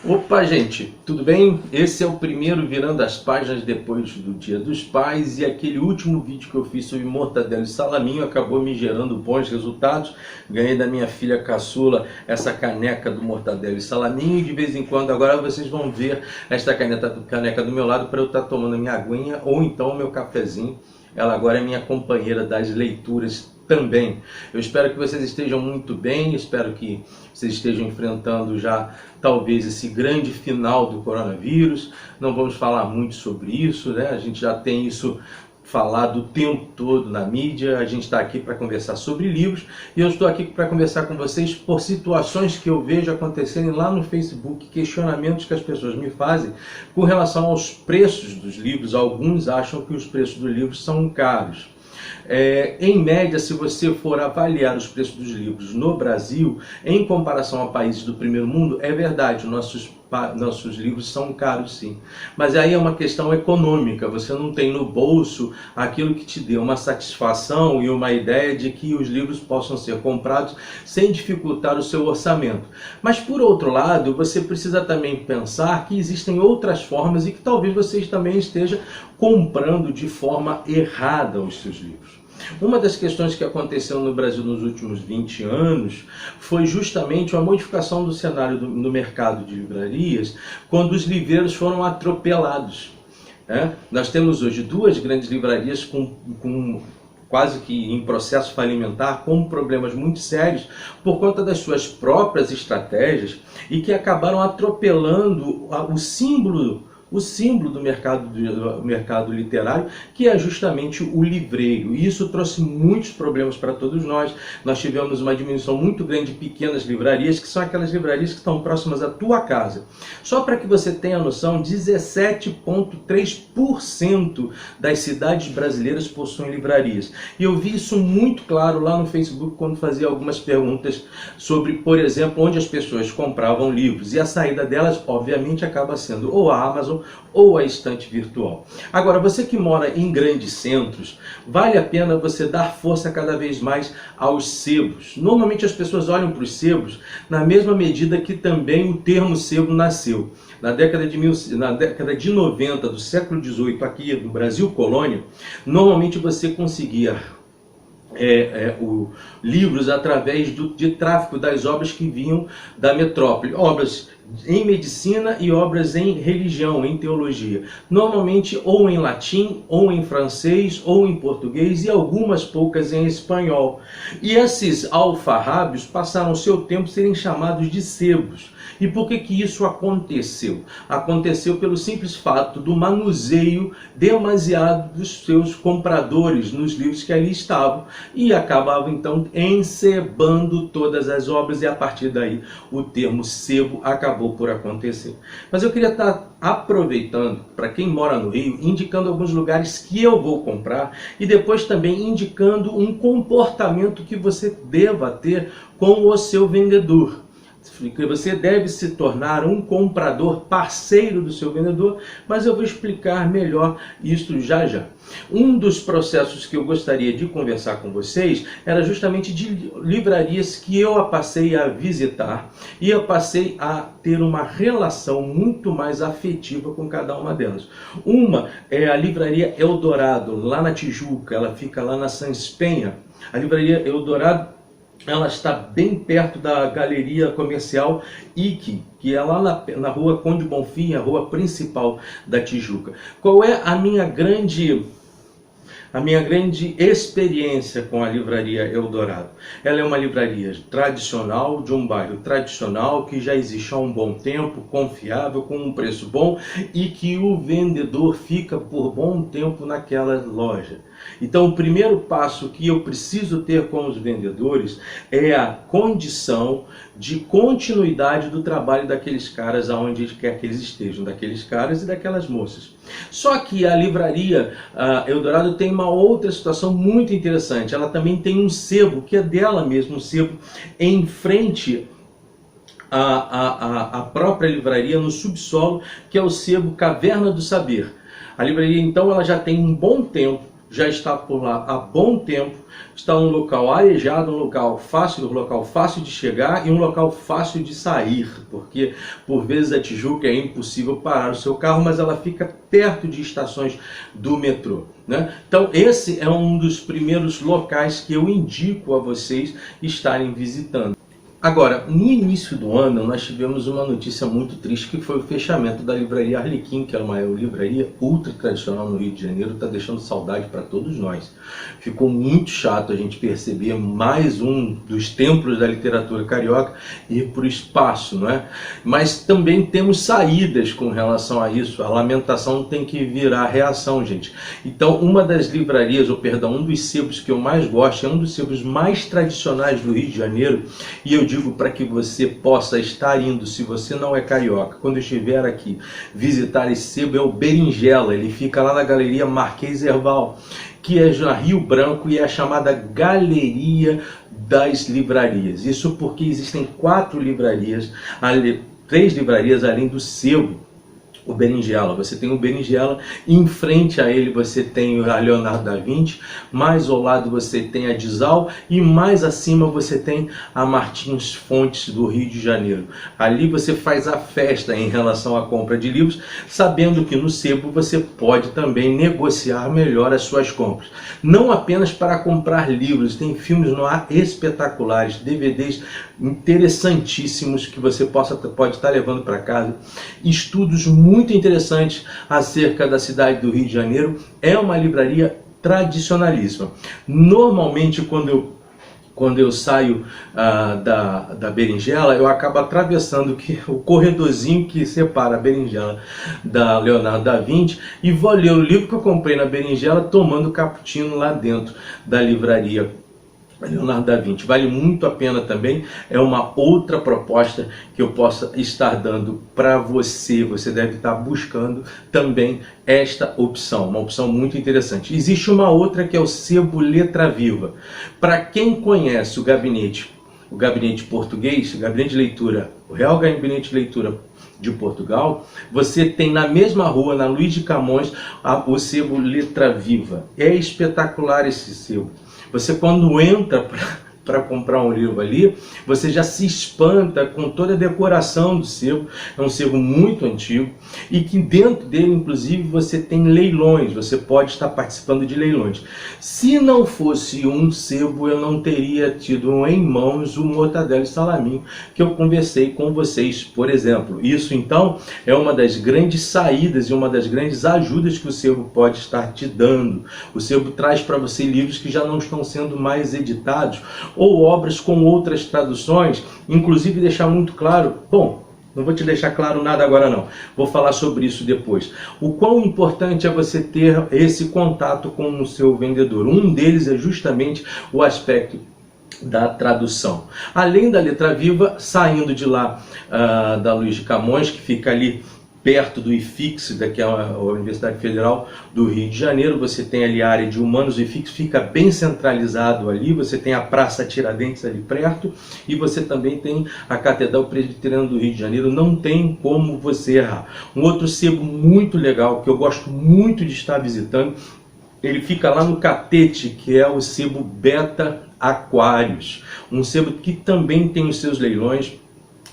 Opa, gente, tudo bem? Esse é o primeiro Virando as Páginas depois do Dia dos Pais, e aquele último vídeo que eu fiz sobre mortadela e salaminho acabou me gerando bons resultados. Ganhei da minha filha caçula essa caneca do mortadela e salaminho, e de vez em quando agora vocês vão ver esta caneca do meu lado para eu estar tomando minha aguinha ou então o meu cafezinho. Ela agora é minha companheira das leituras também. Eu espero que vocês estejam muito bem, espero que vocês estejam enfrentando já talvez esse grande final do coronavírus. Não vamos falar muito sobre isso, né? A gente já tem isso falado o tempo todo na mídia. A gente está aqui para conversar sobre livros, e eu estou aqui para conversar com vocês por situações que eu vejo acontecerem lá no Facebook, questionamentos que as pessoas me fazem com relação aos preços dos livros. Alguns acham que os preços dos livros são caros. Em média, se você for avaliar os preços dos livros no Brasil, em comparação a países do primeiro mundo, é verdade, nossos livros são caros sim. Mas aí é uma questão econômica, você não tem no bolso aquilo que te dê uma satisfação e uma ideia de que os livros possam ser comprados sem dificultar o seu orçamento. Mas por outro lado, você precisa também pensar que existem outras formas e que talvez você também esteja comprando de forma errada os seus livros. Uma das questões que aconteceu no Brasil nos últimos 20 anos foi justamente uma modificação do cenário no mercado de livrarias, quando os livreiros foram atropelados. Nós temos hoje duas grandes livrarias com quase que em processo falimentar, com problemas muito sérios por conta das suas próprias estratégias, e que acabaram atropelando o símbolo do mercado literário, que é justamente o livreiro. E isso trouxe muitos problemas para todos nós. Nós tivemos uma diminuição muito grande de pequenas livrarias, que são aquelas livrarias que estão próximas à tua casa. Só para que você tenha noção, 17,3% das cidades brasileiras possuem livrarias. E eu vi isso muito claro lá no Facebook, quando fazia algumas perguntas sobre, por exemplo, onde as pessoas compravam livros. E a saída delas, obviamente, acaba sendo ou a Amazon ou a estante virtual. Agora, você que mora em grandes centros, vale a pena você dar força cada vez mais aos sebos. Normalmente as pessoas olham para os sebos na mesma medida que também o termo sebo nasceu. Na década de 90 do século XVIII, aqui no Brasil colônia, normalmente você conseguia livros através de tráfico das obras que vinham da metrópole, obras em medicina e obras em religião, em teologia, normalmente ou em latim, ou em francês, ou em português, e algumas poucas em espanhol. E esses alfarrábios passaram seu tempo serem chamados de sebos. E por que isso aconteceu? Aconteceu pelo simples fato do manuseio demasiado dos seus compradores nos livros que ali estavam, e acabavam então encebando todas as obras, e a partir daí o termo sebo acabou por acontecer. Mas eu queria estar aproveitando, para quem mora no Rio, indicando alguns lugares que eu vou comprar, e depois também indicando um comportamento que você deva ter com o seu vendedor. Você deve se tornar um comprador parceiro do seu vendedor, mas eu vou explicar melhor isso já já. Um dos processos que eu gostaria de conversar com vocês era justamente de livrarias que eu passei a visitar, e eu passei a ter uma relação muito mais afetiva com cada uma delas. Uma é a Livraria Eldorado, lá na Tijuca, ela fica lá na Sans Penha. A Livraria Eldorado, ela está bem perto da Galeria Comercial Ike, que é lá na rua Conde Bonfim, a rua principal da Tijuca. Qual é a minha grande experiência com a Livraria Eldorado? Ela é uma livraria tradicional, de um bairro tradicional, que já existe há um bom tempo, confiável, com um preço bom, e que o vendedor fica por bom tempo naquela loja. Então, o primeiro passo que eu preciso ter com os vendedores é a condição de continuidade do trabalho daqueles caras aonde quer que eles estejam, daqueles caras e daquelas moças. Só que a Livraria Eldorado tem uma outra situação muito interessante. Ela também tem um sebo, que é dela mesmo, um sebo em frente à própria livraria, no subsolo, que é o sebo Caverna do Saber. A livraria, então, ela já tem um bom tempo já está por lá há bom tempo, está um local arejado, um local fácil de chegar e um local fácil de sair, porque por vezes a Tijuca é impossível parar o seu carro, mas ela fica perto de estações do metrô, né? Então esse é um dos primeiros locais que eu indico a vocês estarem visitando. Agora, no início do ano, nós tivemos uma notícia muito triste, que foi o fechamento da livraria Arlequim, que é uma livraria ultra tradicional no Rio de Janeiro, está deixando saudade para todos nós. Ficou muito chato a gente perceber mais um dos templos da literatura carioca ir para o espaço, não é? Mas também temos saídas com relação a isso. A lamentação tem que virar reação, gente. Então, uma das livrarias, ou perdão, um dos sebos que eu mais gosto, é um dos sebos mais tradicionais do Rio de Janeiro, e eu digo para que você possa estar indo, se você não é carioca, quando estiver aqui, visitar esse sebo, é o Berinjela. Ele fica lá na Galeria Marquês Herval, que é na Rio Branco, e é a chamada Galeria das Livrarias. Isso porque existem 4 livrarias, 3 livrarias além do sebo, o Berinjela. Você tem o Berinjela, em frente a ele você tem a Leonardo da Vinci, mais ao lado você tem a Dizal e mais acima você tem a Martins Fontes do Rio de Janeiro. Ali você faz a festa em relação à compra de livros, sabendo que no sebo você pode também negociar melhor as suas compras. Não apenas para comprar livros, tem filmes no ar espetaculares, DVDs interessantíssimos que você pode estar levando para casa, estudos muito interessantes acerca da cidade do Rio de Janeiro. É uma livraria tradicionalíssima. Normalmente, quando eu saio da Berinjela, eu acabo atravessando o corredorzinho que separa a Berinjela da Leonardo da Vinci e vou ler o livro que eu comprei na Berinjela, tomando cappuccino lá dentro da livraria Leonardo da Vinci. Vale muito a pena também, é uma outra proposta que eu possa estar dando para você. Você deve estar buscando também esta opção, uma opção muito interessante. Existe uma outra que é o sebo Letra Viva. Para quem conhece o gabinete português, o gabinete de leitura, o Real Gabinete de Leitura de Portugal, você tem na mesma rua, na Luís de Camões, o sebo Letra Viva. É espetacular esse sebo. Você, quando entra para comprar um livro ali, você já se espanta com toda a decoração do sebo. É um sebo muito antigo e que dentro dele, inclusive, você tem leilões. Você pode estar participando de leilões. Se não fosse um sebo, eu não teria tido em mãos o Mortadelo e Salaminho que eu conversei com vocês, por exemplo. Isso, então, é uma das grandes saídas e uma das grandes ajudas que o sebo pode estar te dando. O sebo traz para você livros que já não estão sendo mais editados, ou obras com outras traduções, inclusive deixar muito claro, bom, não vou te deixar claro nada agora não, vou falar sobre isso depois. O quão importante é você ter esse contato com o seu vendedor. Um deles é justamente o aspecto da tradução. Além da Letra Viva, saindo de lá da Luís de Camões, que fica ali perto do IFIX, que é a Universidade Federal do Rio de Janeiro, você tem ali a área de humanos. O IFIX fica bem centralizado ali, você tem a Praça Tiradentes ali perto, e você também tem a Catedral Presbiteriana do Rio de Janeiro. Não tem como você errar. Um outro sebo muito legal, que eu gosto muito de estar visitando, ele fica lá no Catete, que é o sebo Beta Aquários, um sebo que também tem os seus leilões,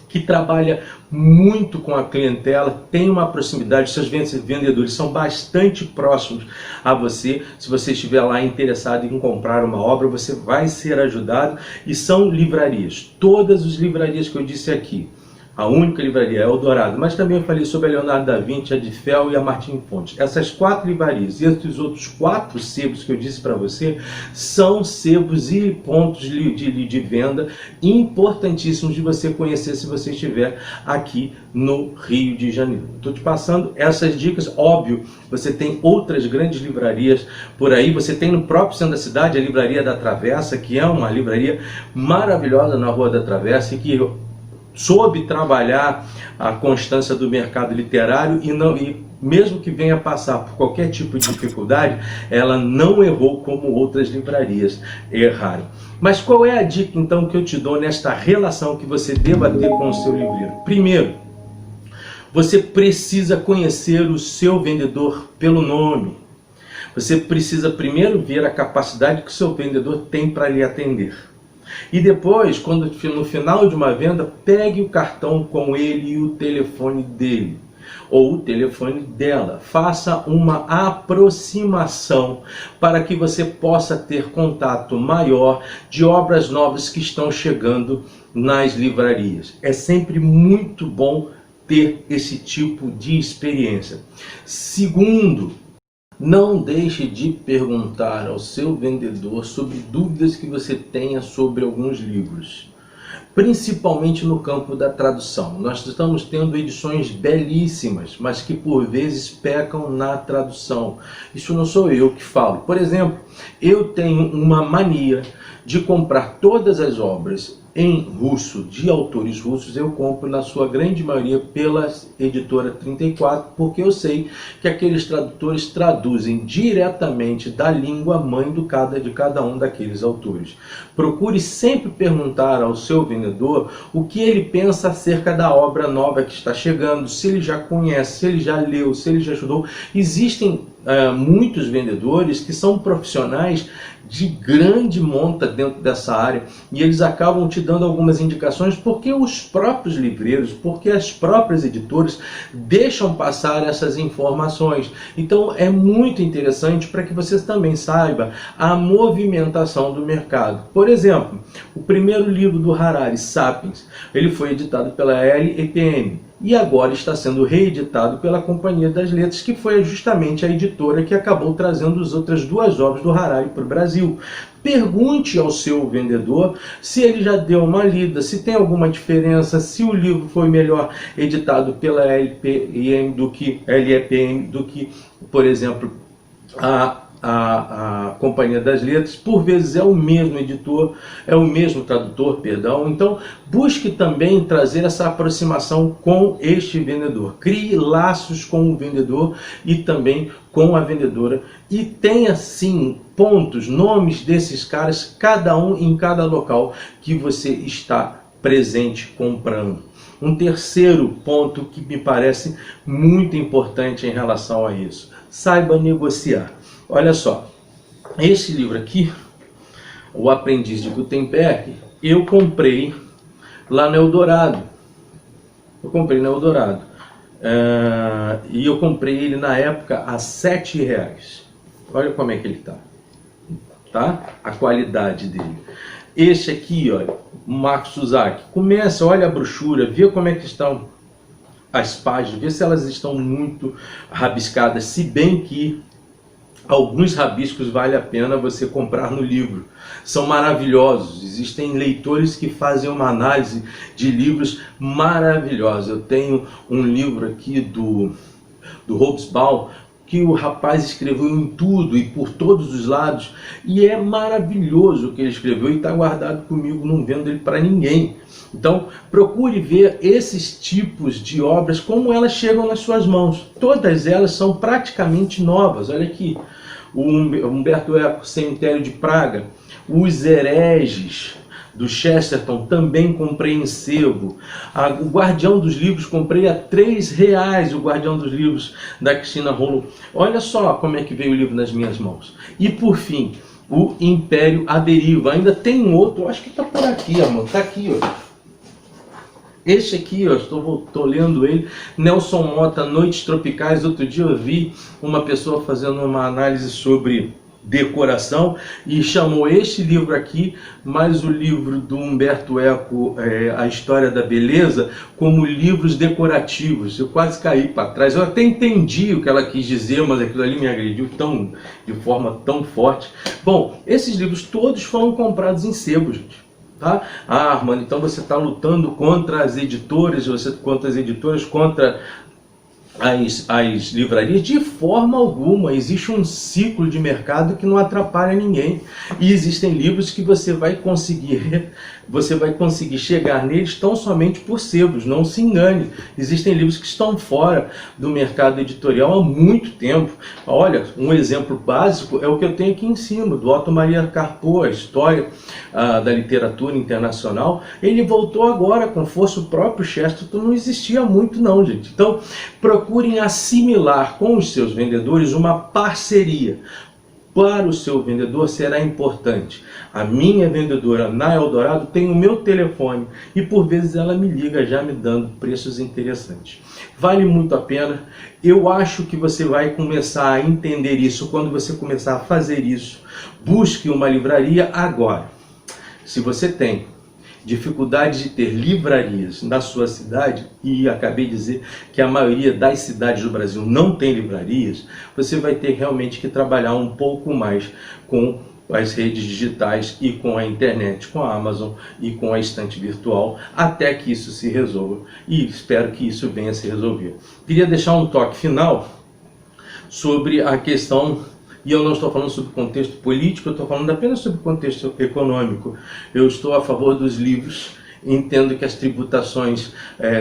que trabalha muito com a clientela, tem uma proximidade, seus vendedores são bastante próximos a você. Se você estiver lá interessado em comprar uma obra, você vai ser ajudado. E são livrarias, todas as livrarias que eu disse aqui. A única livraria é Eldorado, mas também eu falei sobre a Leonardo da Vinci, a Difel e a Martins Fontes. Essas 4 livrarias e os outros 4 sebos que eu disse para você são sebos e pontos de venda importantíssimos de você conhecer se você estiver aqui no Rio de Janeiro. Estou te passando essas dicas. Óbvio, você tem outras grandes livrarias por aí. Você tem no próprio centro da cidade a Livraria da Travessa, que é uma livraria maravilhosa na Rua da Travessa e que soube trabalhar a constância do mercado literário e mesmo que venha passar por qualquer tipo de dificuldade, ela não errou como outras livrarias erraram. Mas qual é a dica então que eu te dou nesta relação que você deva ter com o seu livreiro? Primeiro, você precisa conhecer o seu vendedor pelo nome. Você precisa primeiro ver a capacidade que o seu vendedor tem para lhe atender. E depois, quando no final de uma venda, pegue o cartão com ele e o telefone dele, ou o telefone dela. Faça uma aproximação para que você possa ter contato maior de obras novas que estão chegando nas livrarias. É sempre muito bom ter esse tipo de experiência. Segundo, não deixe de perguntar ao seu vendedor sobre dúvidas que você tenha sobre alguns livros, principalmente no campo da tradução. Nós estamos tendo edições belíssimas, mas que por vezes pecam na tradução. Isso não sou eu que falo. Por exemplo, eu tenho uma mania de comprar todas as obras em russo, de autores russos. Eu compro na sua grande maioria pela editora 34, porque eu sei que aqueles tradutores traduzem diretamente da língua mãe de cada um daqueles autores. Procure sempre perguntar ao seu vendedor o que ele pensa acerca da obra nova que está chegando, se ele já conhece, se ele já leu, se ele já estudou. Existem muitos vendedores que são profissionais de grande monta dentro dessa área, e eles acabam te dando algumas indicações porque os próprios livreiros, porque as próprias editoras deixam passar essas informações. Então é muito interessante para que você também saiba a movimentação do mercado. Por exemplo, o primeiro livro do Harari, Sapiens, ele foi editado pela LEPM e agora está sendo reeditado pela Companhia das Letras, que foi justamente a editora que acabou trazendo as outras duas obras do Harari para o Brasil. Pergunte ao seu vendedor se ele já deu uma lida, se tem alguma diferença, se o livro foi melhor editado pela LEPM do que, por exemplo, a Companhia das Letras. Por vezes é o mesmo editor, é o mesmo tradutor, perdão. Então busque também trazer essa aproximação com este vendedor. Crie laços com o vendedor e também com a vendedora, e tenha sim pontos, nomes desses caras, cada um em cada local que você está presente comprando. Um terceiro ponto que me parece muito importante em relação a isso: saiba negociar. Olha só, esse livro aqui, O Aprendiz de Gutenberg, eu comprei lá no Eldorado. E eu comprei ele na época a R$7. Olha como é que ele tá? A qualidade dele. Este aqui, olha, Marco Suzaki. Começa, olha a brochura, vê como é que estão as páginas, vê se elas estão muito rabiscadas, se bem que alguns rabiscos vale a pena você comprar no livro. São maravilhosos. Existem leitores que fazem uma análise de livros maravilhosa. Eu tenho um livro aqui do Hobsbawm, que o rapaz escreveu em tudo e por todos os lados, e é maravilhoso o que ele escreveu, e está guardado comigo, não vendo ele para ninguém. Então procure ver esses tipos de obras, como elas chegam nas suas mãos. Todas elas são praticamente novas. Olha aqui, o Humberto Eco, Cemitério de Praga, Os Hereges, do Chesterton, também comprei em sebo. O Guardião dos Livros, comprei a R$3, o Guardião dos Livros da Cristina Rollo. Olha só como é que veio o livro nas minhas mãos. E por fim, o Império à Deriva. Ainda tem um outro, acho que está por aqui, amor. Está aqui, ó. Este aqui, ó, estou lendo ele, Nelson Motta, Noites Tropicais. Outro dia eu vi uma pessoa fazendo uma análise sobre decoração e chamou este livro aqui, mais o livro do Humberto Eco, A História da Beleza, como livros decorativos. Eu quase caí para trás. Eu até entendi o que ela quis dizer, mas aquilo ali me agrediu de forma tão forte. Bom, esses livros todos foram comprados em sebo, gente. Tá? Ah, Armando, então você está lutando contra as editoras, contra as livrarias? De forma alguma. Existe um ciclo de mercado que não atrapalha ninguém, e existem livros que você vai conseguir chegar neles tão somente por sebos. Não se engane, existem livros que estão fora do mercado editorial há muito tempo. Olha, um exemplo básico é o que eu tenho aqui em cima, do Otto Maria Carpo, a história da literatura internacional. Ele voltou agora com força. O próprio Chesterton não existia muito não, gente. Então procurem assimilar com os seus vendedores uma parceria. para o seu vendedor será importante. A minha vendedora na Eldorado tem o meu telefone e por vezes ela me liga já me dando preços interessantes. Vale muito a pena. Eu acho que você vai começar a entender isso quando você começar a fazer isso. Busque uma livraria agora. Se você tem dificuldade de ter livrarias na sua cidade, e acabei de dizer que a maioria das cidades do Brasil não tem livrarias, você vai ter realmente que trabalhar um pouco mais com as redes digitais e com a internet, com a Amazon e com a estante virtual, até que isso se resolva. E espero que isso venha a se resolver. Queria deixar um toque final sobre a questão, e eu não estou falando sobre contexto político, eu estou falando apenas sobre contexto econômico. Eu estou a favor dos livros, entendo que as tributações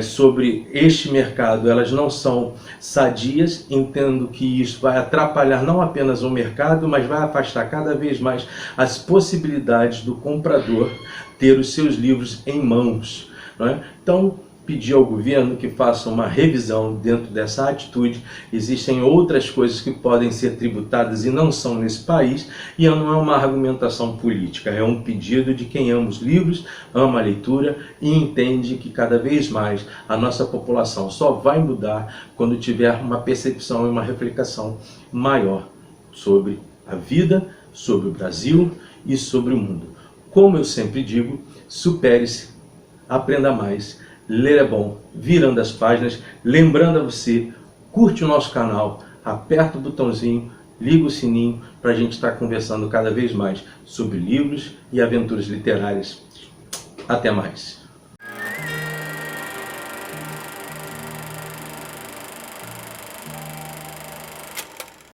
sobre este mercado, elas não são sadias, entendo que isso vai atrapalhar não apenas o mercado, mas vai afastar cada vez mais as possibilidades do comprador ter os seus livros em mãos, não é? Então, pedir ao governo que faça uma revisão dentro dessa atitude. Existem outras coisas que podem ser tributadas e não são nesse país, e não é uma argumentação política, é um pedido de quem ama os livros, ama a leitura e entende que cada vez mais a nossa população só vai mudar quando tiver uma percepção e uma reflexão maior sobre a vida, sobre o Brasil e sobre o mundo. Como eu sempre digo, supere-se, aprenda mais. Ler é bom, virando as páginas. Lembrando a você, curte o nosso canal, aperta o botãozinho, liga o sininho para a gente estar conversando cada vez mais sobre livros e aventuras literárias. Até mais!